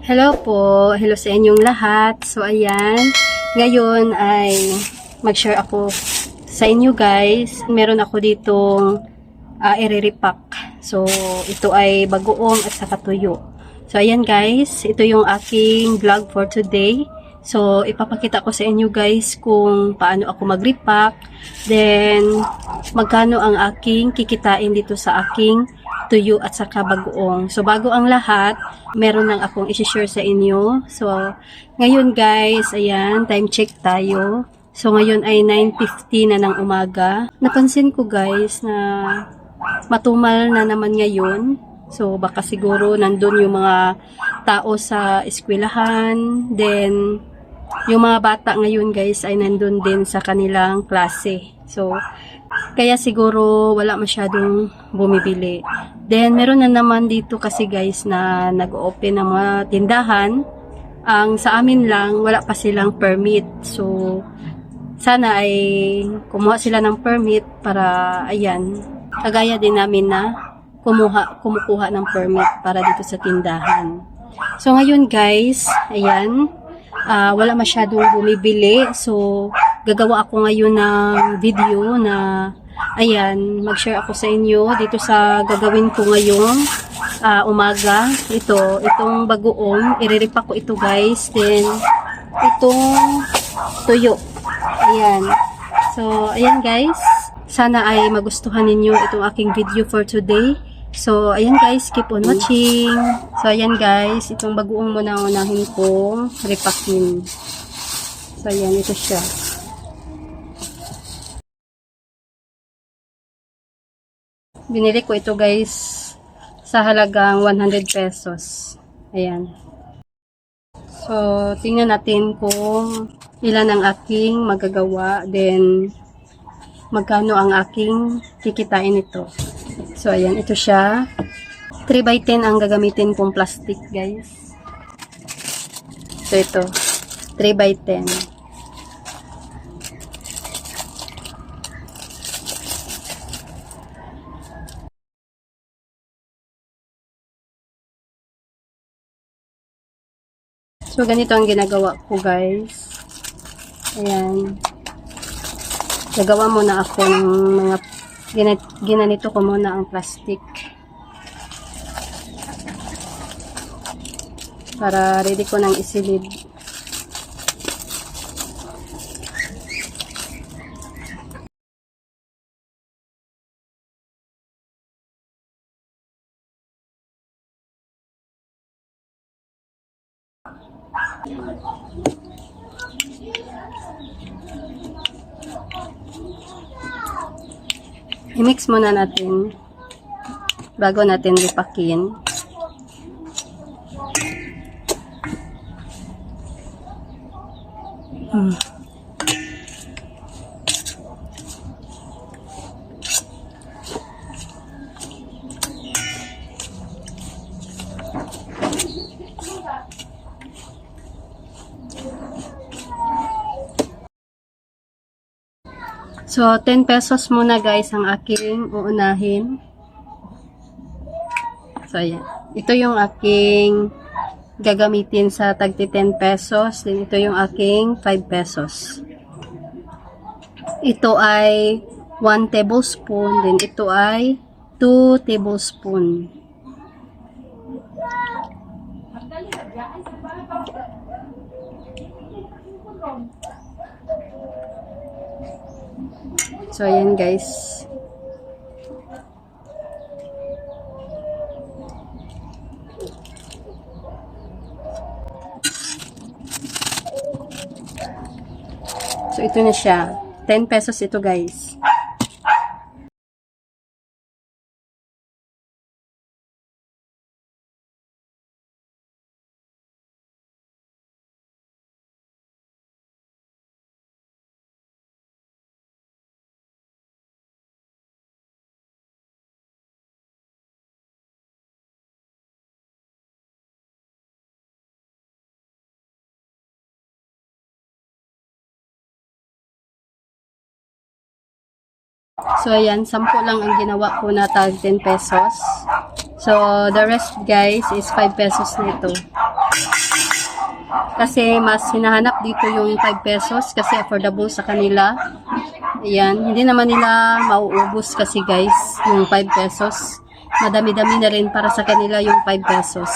Hello po, hello sa inyong lahat. So ayan, ngayon ay mag-share ako sa inyo guys. Meron ako ditong i-repack. So ito ay bagoong at saka tuyo. So ayan guys, ito yung aking vlog for today. So ipapakita ko sa inyo guys kung paano ako mag-repack. Then magkano ang aking kikitain dito sa aking tuyo at saka bagoong. So bago ang lahat, meron lang akong i-share sa inyo. So ngayon guys, ayan, time check tayo. So ngayon ay 9:50 na ng umaga. Napansin ko guys na matumal na naman ngayon. So baka siguro nandun yung mga tao sa eskwelahan. Then yung mga bata ngayon guys ay nandun din sa kanilang klase. So kaya siguro wala masyadong bumibili. Then meron na naman dito kasi guys na nag-open ng mga tindahan. Ang sa amin lang wala pa silang permit. So sana ay kumuha sila ng permit para ayan, kagaya din namin na kumukuha ng permit para dito sa tindahan. So ngayon guys, ayan, wala masyadong bumibili. So gagawa ako ngayon ng video na ayan, mag-share ako sa inyo dito sa gagawin ko ngayong umaga. Itong bagoong, i-repack ko ito guys. Then itong tuyo. Ayan. So ayan guys, sana ay magustuhan ninyo itong aking video for today. So ayan guys, keep on watching. So ayan guys, itong bagoong muna unahin kong repackin. So ayan, ito siya. Binili ko ito guys sa halagang 100 pesos. Ayan. So, tingnan natin kung ilan ang aking magagawa. Then, magkano ang aking kikitain ito. So, ayan. Ito siya. 3x10 ang gagamitin kong plastic guys. So, ito. 3x10. So, ganito ang ginagawa ko, guys. Ayan. Gagawa muna ako ng mga ginanito ko muna ang plastic. Para ready ko nang isilid. I-mix muna natin bago natin lipakin. So, 10 pesos muna guys ang aking uunahin. So, ayan. Ito yung aking gagamitin sa tagti 10 pesos. Then, ito yung aking 5 pesos. Ito ay 1 tablespoon. Then, ito ay 2 tablespoon. So, ayan guys. So, ito na siya. 10 pesos ito guys. So, ayan, 10 lang ang ginawa ko na tag 10 pesos. So, the rest, guys, is 5 pesos na ito. Kasi mas hinahanap dito yung 5 pesos kasi affordable sa kanila. Ayan, hindi naman nila mauubos kasi guys, yung 5 pesos. Madami-dami na rin para sa kanila yung 5 pesos.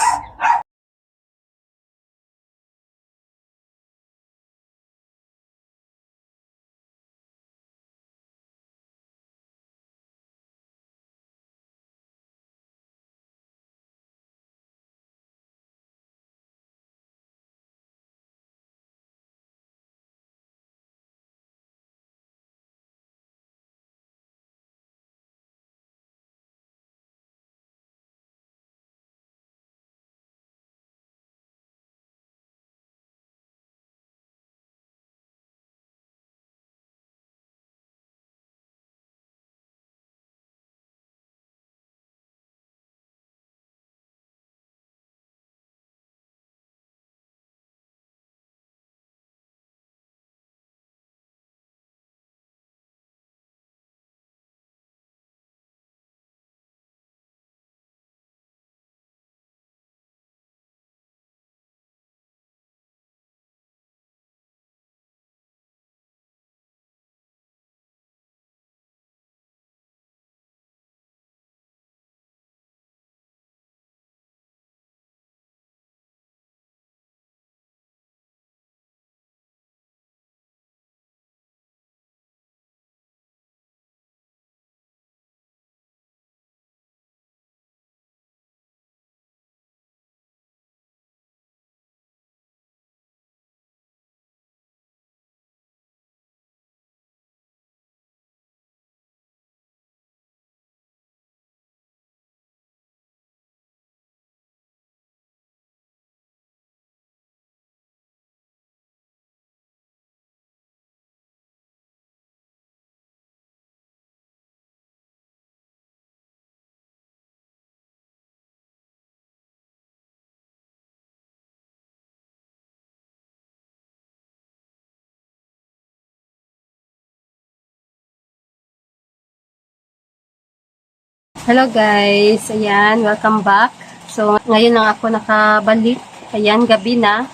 Hello guys, ayan, welcome back. So, ngayon lang ako nakabalik. Ayan, gabi na.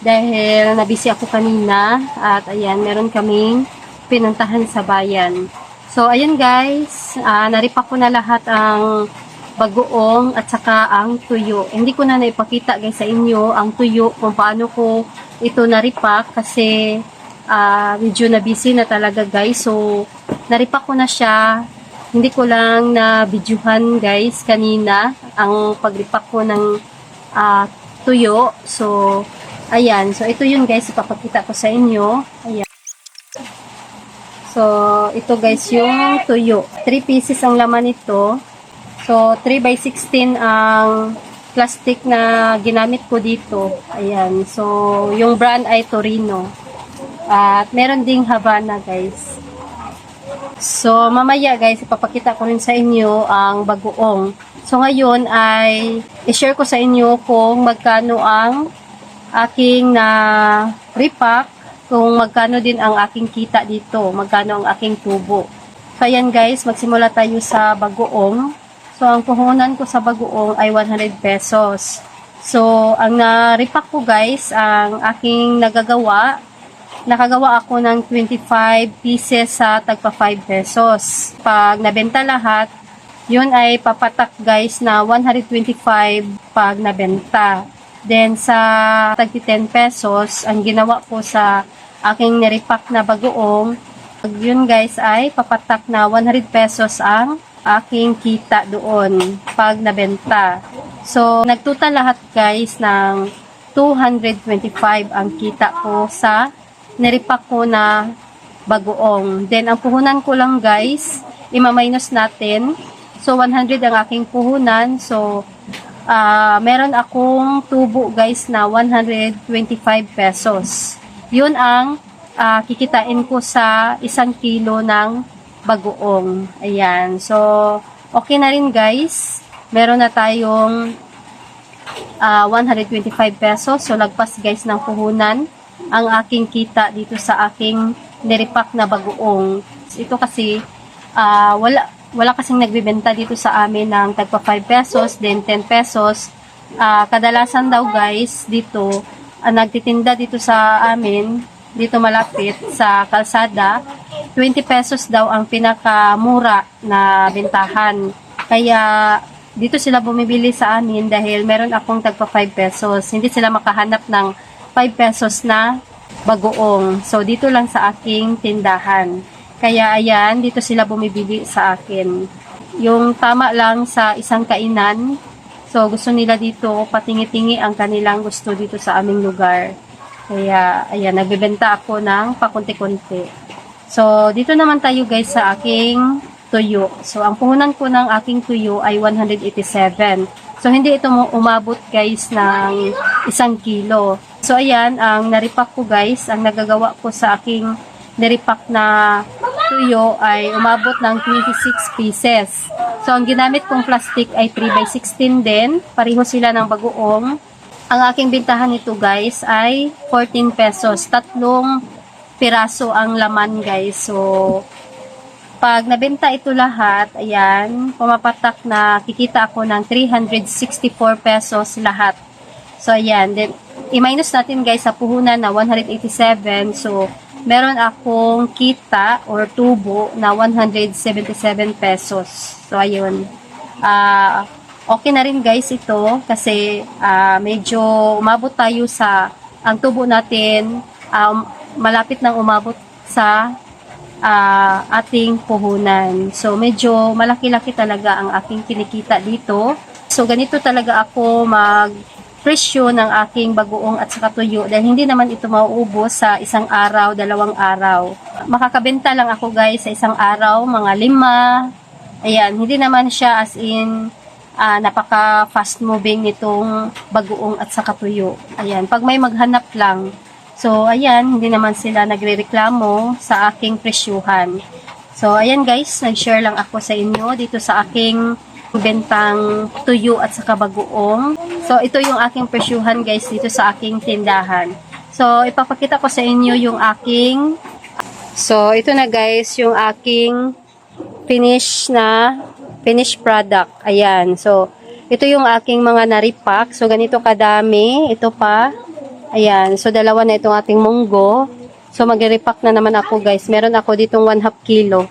Dahil nabisi ako kanina. At ayan, meron kaming pinuntahan sa bayan. So, ayan guys, naripa ko na lahat ang bagoong at saka ang tuyo. Hindi ko na naipakita guys sa inyo ang tuyo kung paano ko ito naripak kasi medyo nabisi na talaga guys. So, naripak ko na siya. Hindi ko lang na videohan guys kanina ang paglipak ko ng tuyo. So, ayan. So, ito yun guys. Ipapakita ko sa inyo. Ayan. So, ito guys yung tuyo. 3 pieces ang laman nito. So, 3 by 16 ang plastic na ginamit ko dito. Ayan. So, yung brand ay Torino. At meron ding Havana guys. So, mamaya guys, ipapakita ko rin sa inyo ang bagoong. So, ngayon ay i-share ko sa inyo kung magkano ang aking na repack, kung magkano din ang aking kita dito, magkano ang aking tubo. So, ayan guys, magsimula tayo sa bagoong. So, ang puhunan ko sa bagoong ay 100 pesos. So, ang na-repack ko guys, ang aking nakagawa ako ng 25 pieces sa tagpa 5 pesos. Pag nabenta lahat, yun ay papatak guys na 125 pag nabenta. Then sa tagpi 10 pesos, ang ginawa ko sa aking nirepack na bagoong, yun guys ay papatak na 100 pesos ang aking kita doon pag nabenta. So nagtutal lahat guys ng 225 ang kita ko sa nirepack ko na bagoong. Then, ang puhunan ko lang guys, ima-minus natin. So, 100 ang aking puhunan. So, meron akong tubo guys na 125 pesos. Yun ang kikitain ko sa 1 kilo ng bagoong. Ayan. So, okay na rin guys. Meron na tayong 125 pesos. So, lagpas guys ng puhunan ang aking kita dito sa aking nirepack na bagoong. Ito kasi wala kasing nagbebenta dito sa amin ng tagpa 5 pesos, then 10 pesos. Kadalasan daw guys dito nagtitinda dito sa amin, dito malapit sa kalsada, 20 pesos daw ang pinakamura na bentahan. Kaya dito sila bumibili sa amin dahil meron akong tagpa 5 pesos. Hindi sila makahanap ng 5 pesos na bagoong. So dito lang sa aking tindahan. Kaya ayan, dito sila bumibili sa akin. Yung tama lang sa isang kainan. So gusto nila dito patingi-tingi ang kanilang gusto dito sa aming lugar. Kaya ayan, nagbebenta ako ng pakunti-kunti. So dito naman tayo guys sa aking tuyo. So, ang puhunan ko ng aking tuyo ay 187. So, hindi ito umabot guys ng 1 kilo. So, ayan, ang naripak ko guys, ang nagagawa ko sa aking naripak na tuyo ay umabot ng 26 pieces. So, ang ginamit kong plastic ay 3x16 din. Pareho sila ng bagoong. Ang aking bintahan nito guys ay 14 pesos. 3 piraso ang laman guys. So, pag nabenta ito lahat, ayan, pumapatak na kikita ako ng 364 pesos lahat. So, ayan. Then, i-minus natin guys sa puhunan na 187. So, meron akong kita or tubo na 177 pesos. So, ayun. Okay na rin guys ito kasi medyo umabot tayo sa ang tubo natin malapit nang umabot sa ating puhunan. So, medyo malaki-laki talaga ang aking kinikita dito. So, ganito talaga ako mag-presyo ng aking bagoong at saka tuyo dahil hindi naman ito mauubos sa 1 araw, 2 araw. Makakabenta lang ako guys sa 1 araw, mga 5. Ayan, hindi naman siya as in napaka fast moving nitong bagoong at saka tuyo. Ayan, pag may maghanap lang. So, ayan, hindi naman sila nagrereklamo sa aking presyuhan. So, ayan guys, nag-share lang ako sa inyo dito sa aking bentang tuyo at saka bagoong. So, ito yung aking presyuhan guys dito sa aking tindahan. So, ipapakita ko sa inyo yung aking... So, ito na guys, yung aking finished product. Ayan. So, ito yung aking mga naripak. So, ganito kadami. Ito pa. Ayan. So, 2 na itong ating munggo. So, mag-repack na naman ako, guys. Meron ako ditong 1/2 kilo.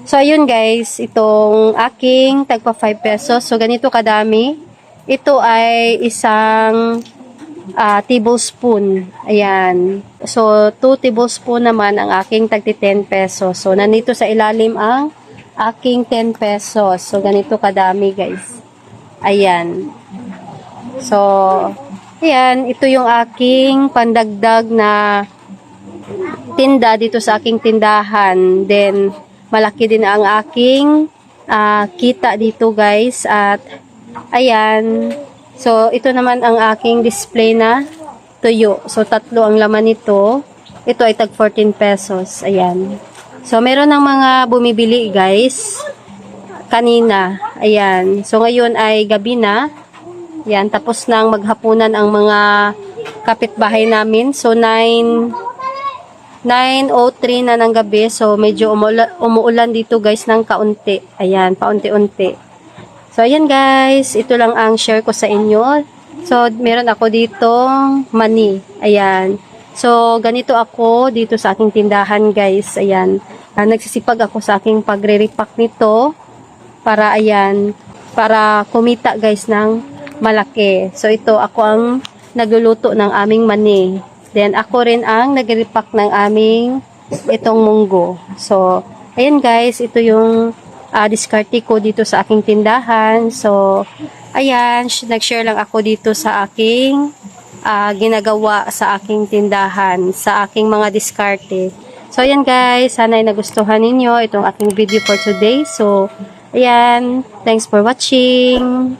So, ayun, guys. Itong aking tagpa 5 pesos. So, ganito kadami. Ito ay isang tablespoon. Ayan. So, 2 tablespoon naman ang aking tagti 10 pesos. So, nandito sa ilalim ang aking 10 pesos. So, ganito kadami, guys. Ayan. So, ayan, ito yung aking pandagdag na tinda dito sa aking tindahan. Then, malaki din ang aking kita dito guys. At, ayan. So, ito naman ang aking display na tuyo. So, 3 ang laman nito. Ito ay tag 14 pesos. Ayan. So, meron ng mga bumibili guys. Kanina. Ayan. So, ngayon ay gabi na. Yan, tapos nang maghapunan ang mga kapitbahay namin. So, 9:03 na ng gabi. So, medyo umuulan dito guys ng kaunti. Ayan, paunti-unti. So, ayan guys. Ito lang ang share ko sa inyo. So, meron ako dito mani. Ayan. So, ganito ako dito sa aking tindahan guys. Ayan. Nagsisipag ako sa aking pagre-repack nito. Para, ayan, para kumita guys ng malaki. So, ito ako ang nagluluto ng aming mani. Then, ako rin ang nag-repack ng aming itong munggo. So, ayan guys, ito yung diskarte ko dito sa aking tindahan. So, ayan, nag-share lang ako dito sa aking ginagawa sa aking tindahan, sa aking mga diskarte. So, ayan guys, sana ay nagustuhan ninyo itong aking video for today. So, ayan, thanks for watching.